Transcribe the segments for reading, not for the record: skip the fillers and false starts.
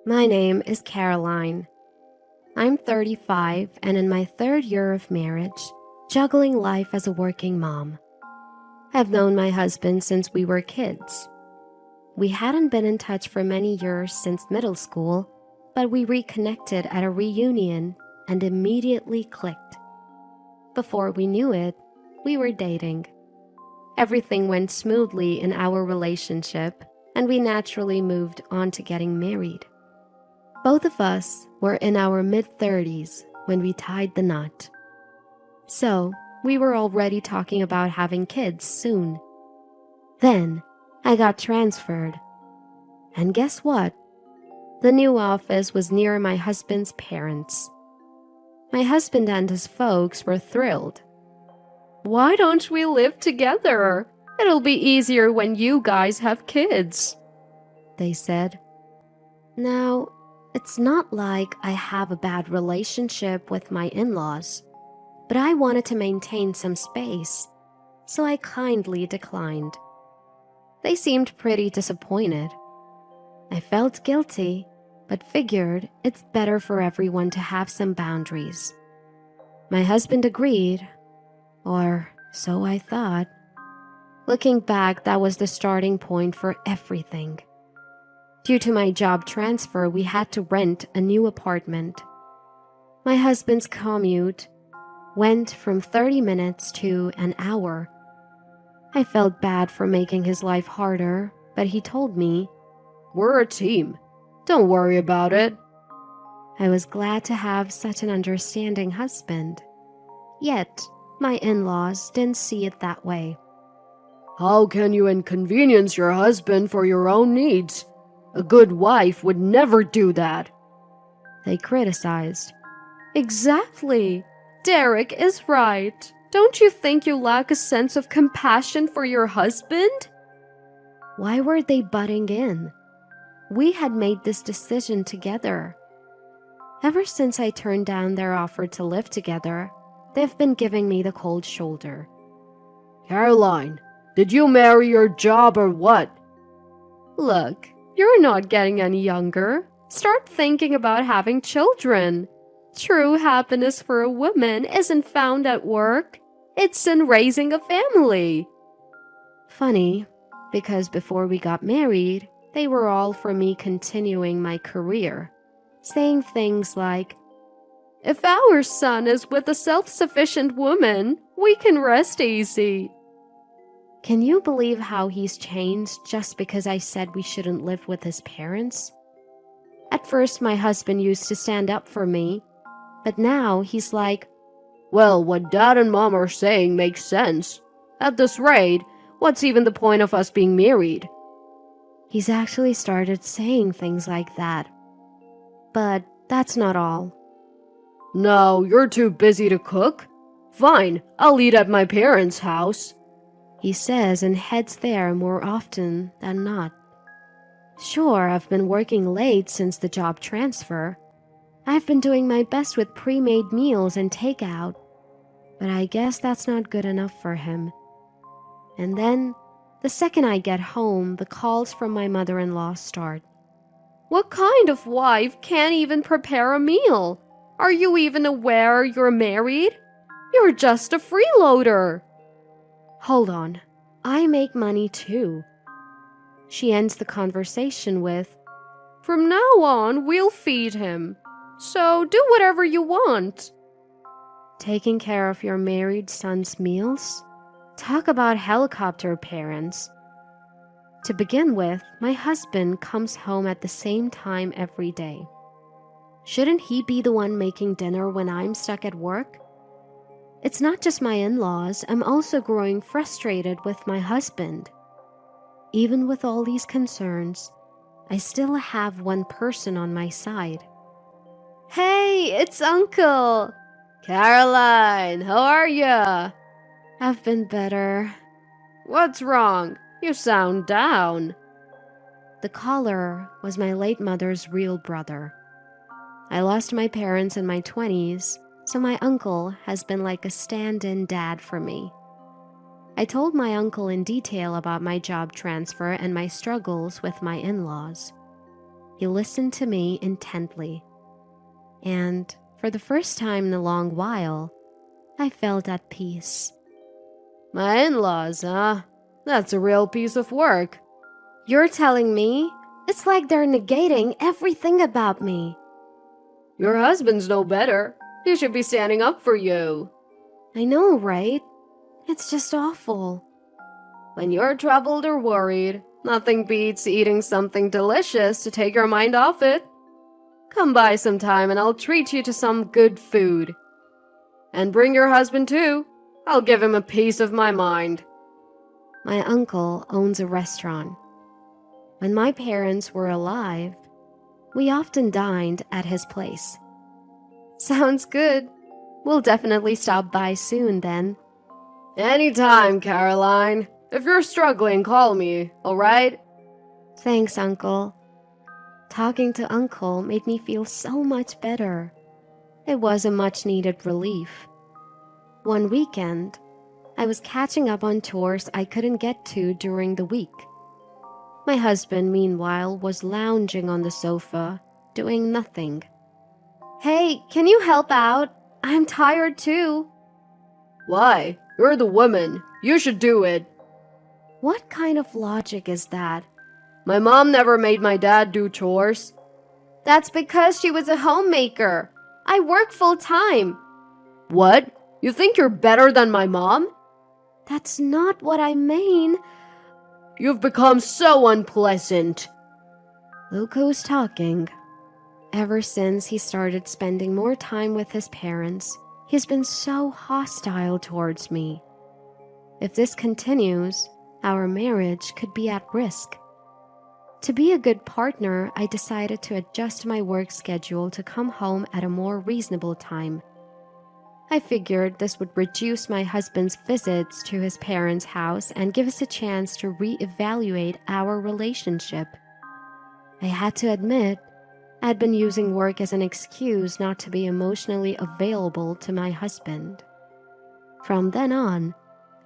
My name is Caroline. I'm 35 and in my third year of marriage, juggling life as a working mom. I've known my husband since we were kids. We hadn't been in touch for many years since middle school, but we reconnected at a reunion and immediately clicked. Before we knew it, we were dating. Everything went smoothly in our relationship, and we naturally moved on to getting married. Both of us were in our mid-30s when we tied the knot. So, we were already talking about having kids soon. Then, I got transferred. And guess what? The new office was near my husband's parents. My husband and his folks were thrilled. "Why don't we live together? It'll be easier when you guys have kids," they said. Now, it's not like I have a bad relationship with my in-laws, but I wanted to maintain some space, so I kindly declined. They seemed pretty disappointed. I felt guilty, but figured it's better for everyone to have some boundaries. My husband agreed, or so I thought. Looking back, that was the starting point for everything. Due to my job transfer, we had to rent a new apartment. My husband's commute went from 30 minutes to an hour. I felt bad for making his life harder, but he told me, "We're a team. Don't worry about it." I was glad to have such an understanding husband. Yet, my in-laws didn't see it that way. "How can you inconvenience your husband for your own needs? A good wife would never do that," they criticized. Exactly. Derek is right. Don't you think you lack a sense of compassion for your husband? Why were they butting in? We had made this decision together. Ever since I turned down their offer to live together, they've been giving me the cold shoulder. "Caroline, did you marry your job or what?" Look, you're not getting any younger. Start thinking about having children. True happiness for a woman isn't found at work. It's in raising a family. Funny, because before we got married, they were all for me continuing my career, saying things like, "If our son is with a self-sufficient woman, we can rest easy." Can you believe how he's changed just because I said we shouldn't live with his parents? At first, my husband used to stand up for me, but now he's like, "Well, what Dad and Mom are saying makes sense. At this rate, what's even the point of us being married?" He's actually started saying things like that. But that's not all. "No, you're too busy to cook? Fine, I'll eat at my parents' house," he says and heads there more often than not. Sure, I've been working late since the job transfer. I've been doing my best with pre-made meals and takeout, but I guess that's not good enough for him. And then, the second I get home, the calls from my mother-in-law start. "What kind of wife can't even prepare a meal? Are you even aware you're married? You're just a freeloader." Hold on, I make money too. She ends the conversation with, "From now on, we'll feed him. So do whatever you want." Taking care of your married son's meals? Talk about helicopter parents. To begin with, my husband comes home at the same time every day. Shouldn't he be the one making dinner when I'm stuck at work? It's not just my in-laws, I'm also growing frustrated with my husband. Even with all these concerns, I still have one person on my side. "Hey, it's Uncle!" "Caroline, how are ya?" "I've been better." "What's wrong? You sound down." The caller was my late mother's real brother. I lost my parents in my 20s, so my uncle has been like a stand-in dad for me. I told my uncle in detail about my job transfer and my struggles with my in-laws. He listened to me intently, and for the first time in a long while, I felt at peace. My in-laws, huh? That's a real piece of work. You're telling me? It's like they're negating everything about me. Your husband's no better. He should be standing up for you. I know, right? It's just awful. When you're troubled or worried, nothing beats eating something delicious to take your mind off it. Come by sometime and I'll treat you to some good food. And bring your husband too. I'll give him a piece of my mind. My uncle owns a restaurant. When my parents were alive, we often dined at his place. Sounds good. We'll definitely stop by soon then. Anytime, Caroline. If you're struggling, call me, alright? Thanks, Uncle. Talking to Uncle made me feel so much better. It was a much-needed relief. One weekend, I was catching up on chores I couldn't get to during the week. My husband, meanwhile, was lounging on the sofa, doing nothing. Hey, can you help out? I'm tired too. Why? You're the woman. You should do it. What kind of logic is that? My mom never made my dad do chores. That's because she was a homemaker. I work full-time. What? You think you're better than my mom? That's not what I mean. You've become so unpleasant. Luco's talking. Ever since he started spending more time with his parents, he's been so hostile towards me. If this continues, our marriage could be at risk. To be a good partner, I decided to adjust my work schedule to come home at a more reasonable time. I figured this would reduce my husband's visits to his parents' house and give us a chance to reevaluate our relationship. I had to admit, I'd been using work as an excuse not to be emotionally available to my husband. From then on,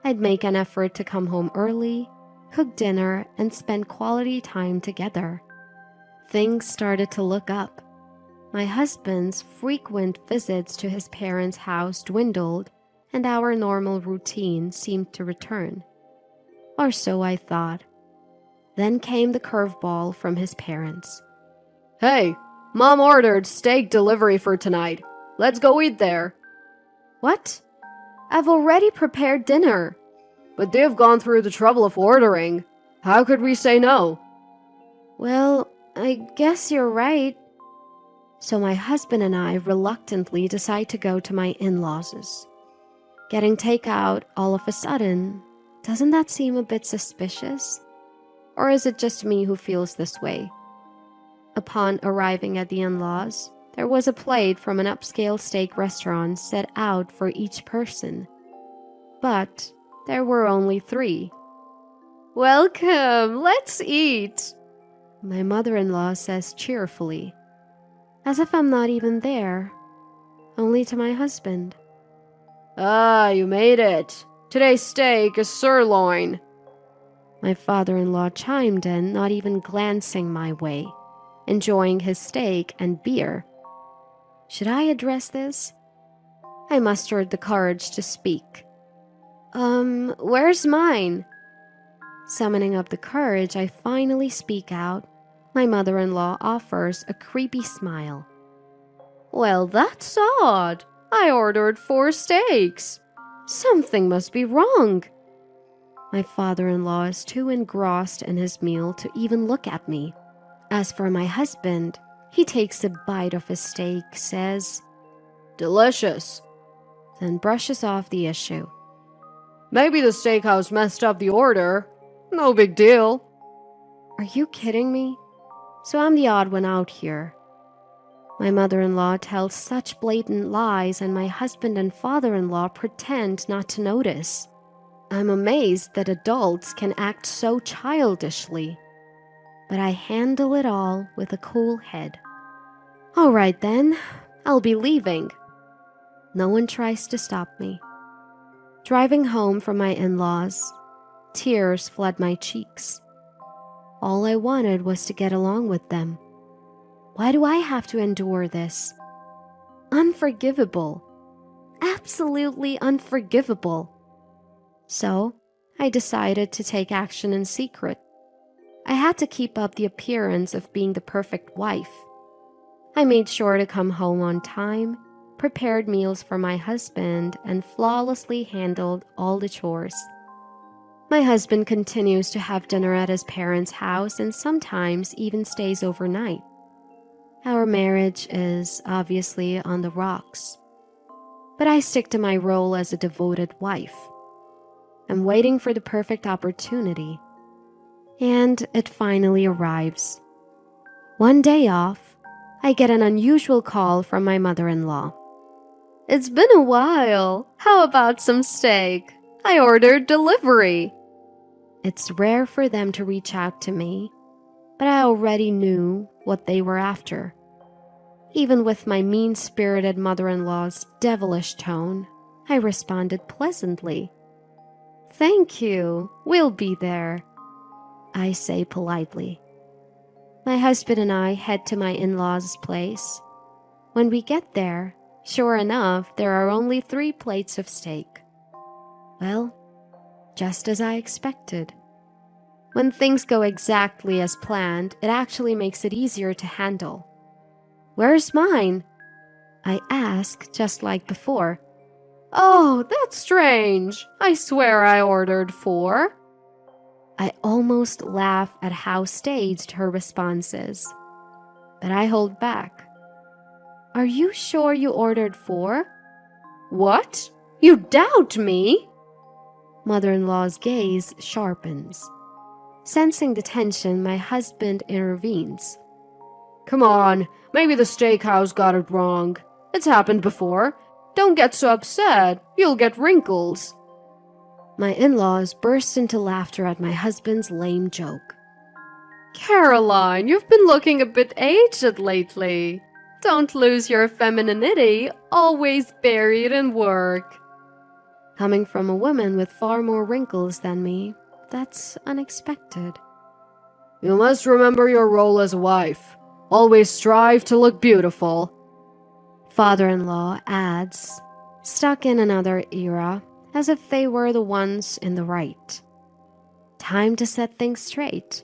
I'd make an effort to come home early, cook dinner, and spend quality time together. Things started to look up. My husband's frequent visits to his parents' house dwindled, and our normal routine seemed to return. Or so I thought. Then came the curveball from his parents. Hey, Mom ordered steak delivery for tonight. Let's go eat there. What? I've already prepared dinner. But they've gone through the trouble of ordering. How could we say no? Well, I guess you're right. So my husband and I reluctantly decide to go to my in-laws'. Getting takeout all of a sudden, doesn't that seem a bit suspicious? Or is it just me who feels this way? Upon arriving at the in-laws, there was a plate from an upscale steak restaurant set out for each person. But there were only 3. Welcome, let's eat, my mother-in-law says cheerfully, as if I'm not even there, only to my husband. Ah, you made it. Today's steak is sirloin. My father-in-law chimed in, not even glancing my way, enjoying his steak and beer. Should I address this? I mustered the courage to speak. Where's mine? Summoning up the courage, I finally speak out. My mother-in-law offers a creepy smile. Well, that's odd. I ordered 4 steaks. Something must be wrong. My father-in-law is too engrossed in his meal to even look at me. As for my husband, he takes a bite of his steak, says, Delicious, then brushes off the issue. Maybe the steakhouse messed up the order. No big deal. Are you kidding me? So I'm the odd one out here. My mother-in-law tells such blatant lies, and my husband and father-in-law pretend not to notice. I'm amazed that adults can act so childishly. But I handle it all with a cool head. All right then, I'll be leaving. No one tries to stop me. Driving home from my in-laws, tears flood my cheeks. All I wanted was to get along with them. Why do I have to endure this? Unforgivable. Absolutely unforgivable. So, I decided to take action in secret. I had to keep up the appearance of being the perfect wife. I made sure to come home on time, prepared meals for my husband, and flawlessly handled all the chores. My husband continues to have dinner at his parents' house and sometimes even stays overnight. Our marriage is obviously on the rocks, but I stick to my role as a devoted wife. I'm waiting for the perfect opportunity, and it finally arrives. One day off, I get an unusual call from my mother-in-law. It's been a while. How about some steak? I ordered delivery. It's rare for them to reach out to me, but I already knew what they were after. Even with my mean-spirited mother-in-law's devilish tone, I responded pleasantly. Thank you. We'll be there, I say politely. My husband and I head to my in-laws' place. When we get there, sure enough, there are only 3 plates of steak. Well, just as I expected. When things go exactly as planned, it actually makes it easier to handle. Where's mine? I ask, just like before. Oh, that's strange. I swear I ordered 4. I almost laugh at how staged her response is, but I hold back. Are you sure you ordered 4? What? You doubt me? Mother-in-law's gaze sharpens. Sensing the tension, my husband intervenes. Come on, maybe the steakhouse got it wrong. It's happened before. Don't get so upset. You'll get wrinkles. My in-laws burst into laughter at my husband's lame joke. Caroline, you've been looking a bit aged lately. Don't lose your femininity, always buried in work. Coming from a woman with far more wrinkles than me, that's unexpected. You must remember your role as a wife. Always strive to look beautiful. Father-in-law adds, stuck in another era, as if they were the ones in the right. Time to set things straight.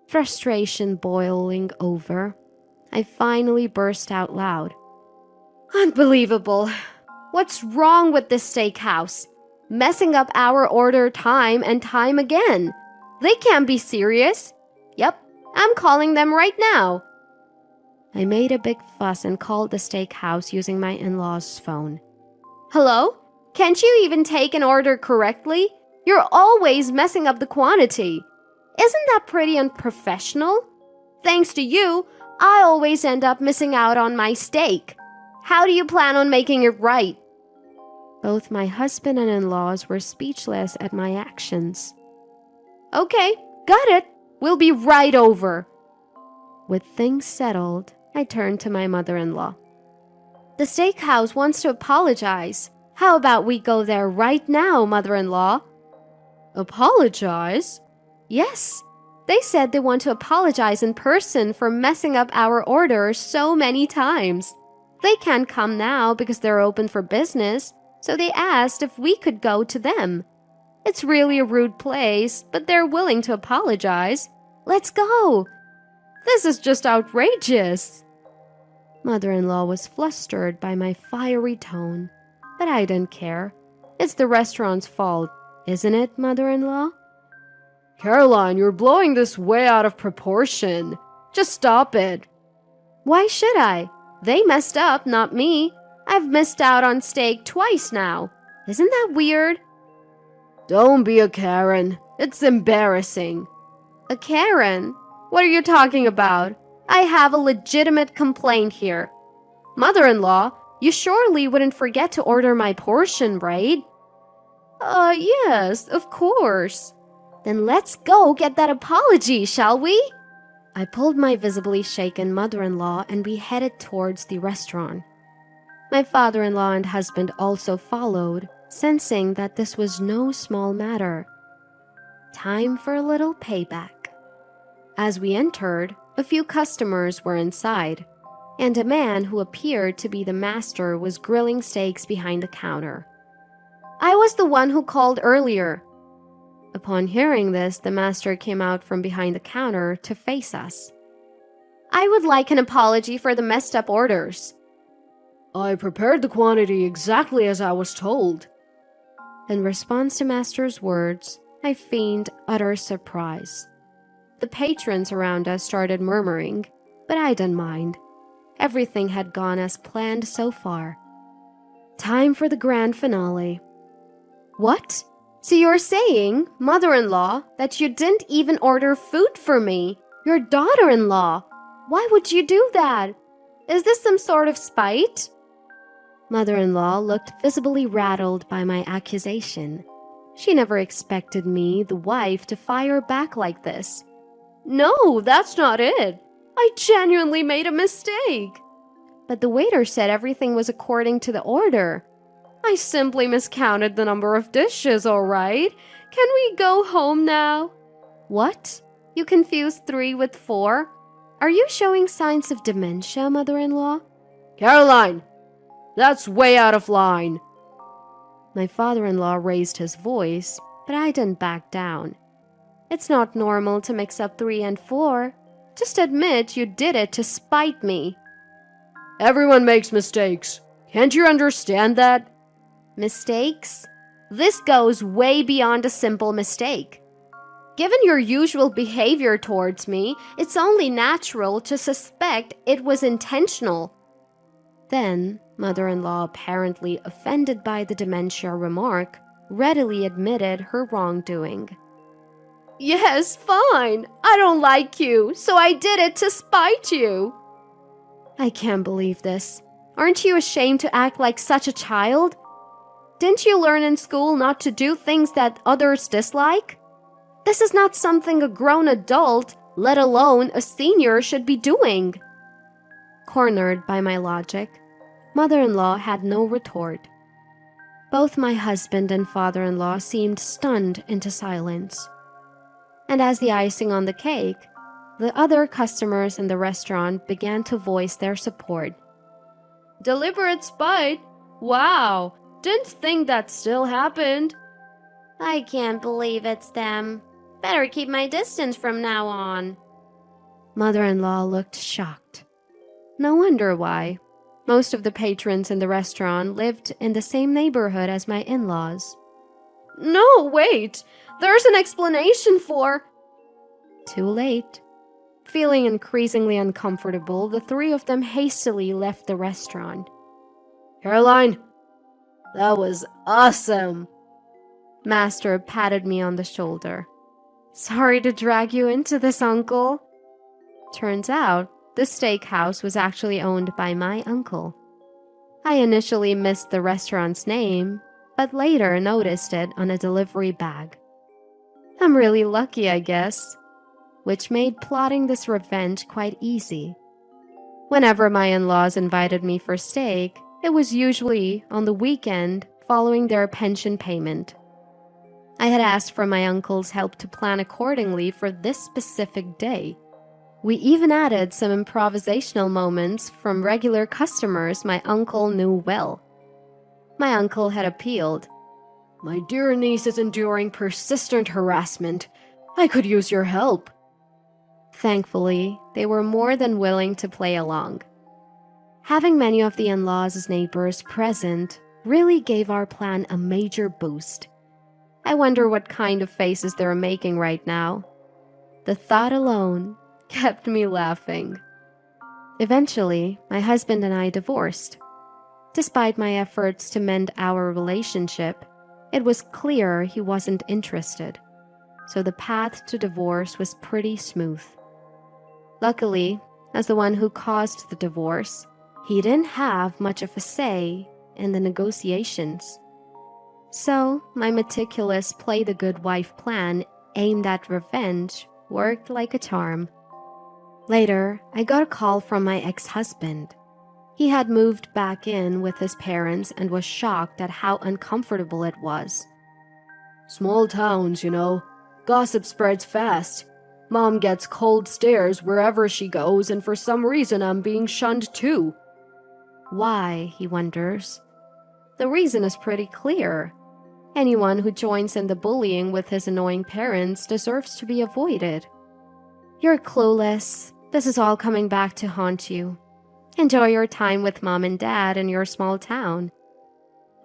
Frustration boiling over, I finally burst out loud. Unbelievable. What's wrong with this steakhouse? Messing up our order time and time again. They can't be serious. Yep, I'm calling them right now. I made a big fuss and called the steakhouse using my in-laws' phone. Hello? Can't you even take an order correctly? You're always messing up the quantity. Isn't that pretty unprofessional? Thanks to you, I always end up missing out on my steak. How do you plan on making it right? Both my husband and in-laws were speechless at my actions. Okay, got it. We'll be right over. With things settled, I turned to my mother-in-law. The steakhouse wants to apologize. How about we go there right now, mother-in-law? Apologize? Yes. They said they want to apologize in person for messing up our order so many times. They can't come now because they're open for business, so they asked if we could go to them. It's really a rude place, but they're willing to apologize. Let's go. This is just outrageous. Mother-in-law was flustered by my fiery tone, but I didn't care. It's the restaurant's fault, isn't it, mother-in-law? Caroline, you're blowing this way out of proportion. Just stop it. Why should I? They messed up, not me. I've missed out on steak twice now. Isn't that weird? Don't be a Karen. It's embarrassing. A Karen? What are you talking about? I have a legitimate complaint here. Mother-in-law, you surely wouldn't forget to order my portion, right? Yes, of course. Then let's go get that apology, shall we? I pulled my visibly shaken mother-in-law and we headed towards the restaurant. My father-in-law and husband also followed, sensing that this was no small matter. Time for a little payback. As we entered, a A few customers were inside, and a man who appeared to be the master was grilling steaks behind the counter. "I was the one who called earlier." Upon hearing this, the master came out from behind the counter to face us. "I would like an apology for the messed up orders." "I prepared the quantity exactly as I was told." In response to master's words, I feigned utter surprise. The patrons around us started murmuring, but I didn't mind. Everything had gone as planned so far. Time for the grand finale. "What? So you're saying, mother-in-law, that you didn't even order food for me, your daughter-in-law? Why would you do that? Is this some sort of spite?" Mother-in-law looked visibly rattled by my accusation. She never expected me, the wife, to fire back like this. "No, that's not it. I genuinely made a mistake." "But the waiter said everything was according to the order." "I simply miscounted the number of dishes, all right? Can we go home now?" "What? You confused 3 with 4? Are you showing signs of dementia, mother-in-law?" "Caroline, that's way out of line." My father-in-law raised his voice, but I didn't back down. "It's not normal to mix up 3 and 4. Just admit you did it to spite me." "Everyone makes mistakes. Can't you understand that?" "Mistakes? This goes way beyond a simple mistake. Given your usual behavior towards me, it's only natural to suspect it was intentional." Then, mother-in-law, apparently offended by the dementia remark, readily admitted her wrongdoing. "Yes, fine. I don't like you, so I did it to spite you." "I can't believe this. Aren't you ashamed to act like such a child? Didn't you learn in school not to do things that others dislike? This is not something a grown adult, let alone a senior, should be doing." Cornered by my logic, mother-in-law had no retort. Both my husband and father-in-law seemed stunned into silence. And as the icing on the cake, the other customers in the restaurant began to voice their support. "Deliberate spite? Wow, didn't think that still happened." "I can't believe it's them. Better keep my distance from now on." Mother-in-law looked shocked. No wonder why. Most of the patrons in the restaurant lived in the same neighborhood as my in-laws. "No, wait. There's an explanation for—" Too late. Feeling increasingly uncomfortable, the 3 of them hastily left the restaurant. "Caroline, that was awesome." Master patted me on the shoulder. "Sorry to drag you into this, uncle." Turns out, the steakhouse was actually owned by my uncle. I initially missed the restaurant's name, but later noticed it on a delivery bag. I'm really lucky, I guess, which made plotting this revenge quite easy. Whenever my in-laws invited me for steak, it was usually on the weekend following their pension payment. I had asked for my uncle's help to plan accordingly for this specific day. We even added some improvisational moments from regular customers my uncle knew well. My uncle had appealed. "My dear niece is enduring persistent harassment. I could use your help." Thankfully, they were more than willing to play along. Having many of the in-laws as neighbors present really gave our plan a major boost. I wonder what kind of faces they're making right now. The thought alone kept me laughing. Eventually, my husband and I divorced. Despite my efforts to mend our relationship, it was clear he wasn't interested, so the path to divorce was pretty smooth. Luckily, as the one who caused the divorce, he didn't have much of a say in the negotiations. So, my meticulous play-the-good-wife plan aimed at revenge worked like a charm. Later, I got a call from my ex-husband. He had moved back in with his parents and was shocked at how uncomfortable it was. "Small towns, you know. Gossip spreads fast. Mom gets cold stares wherever she goes, and for some reason I'm being shunned too. Why, he wonders. The reason is pretty clear. Anyone who joins in the bullying with his annoying parents deserves to be avoided. You're clueless. This is all coming back to haunt you. Enjoy your time with mom and dad in your small town.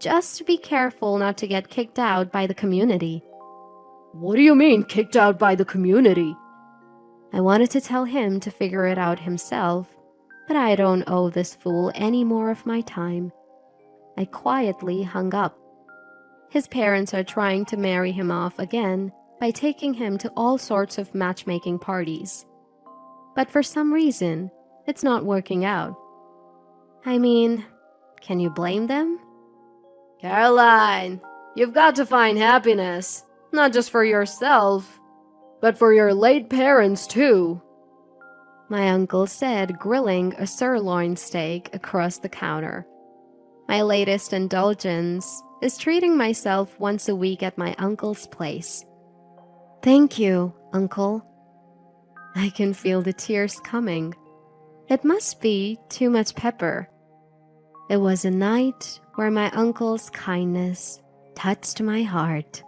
Just be careful not to get kicked out by the community. What do you mean, kicked out by the community? I wanted to tell him to figure it out himself, but I don't owe this fool any more of my time. I quietly hung up. His parents are trying to marry him off again by taking him to all sorts of matchmaking parties. But for some reason, it's not working out. I mean, can you blame them? Caroline, you've got to find happiness, not just for yourself, but for your late parents too, my uncle said, grilling a sirloin steak across the counter. My latest indulgence is treating myself once a week at my uncle's place. Thank you, Uncle. I can feel the tears coming. It must be too much pepper. It was a night where my uncle's kindness touched my heart.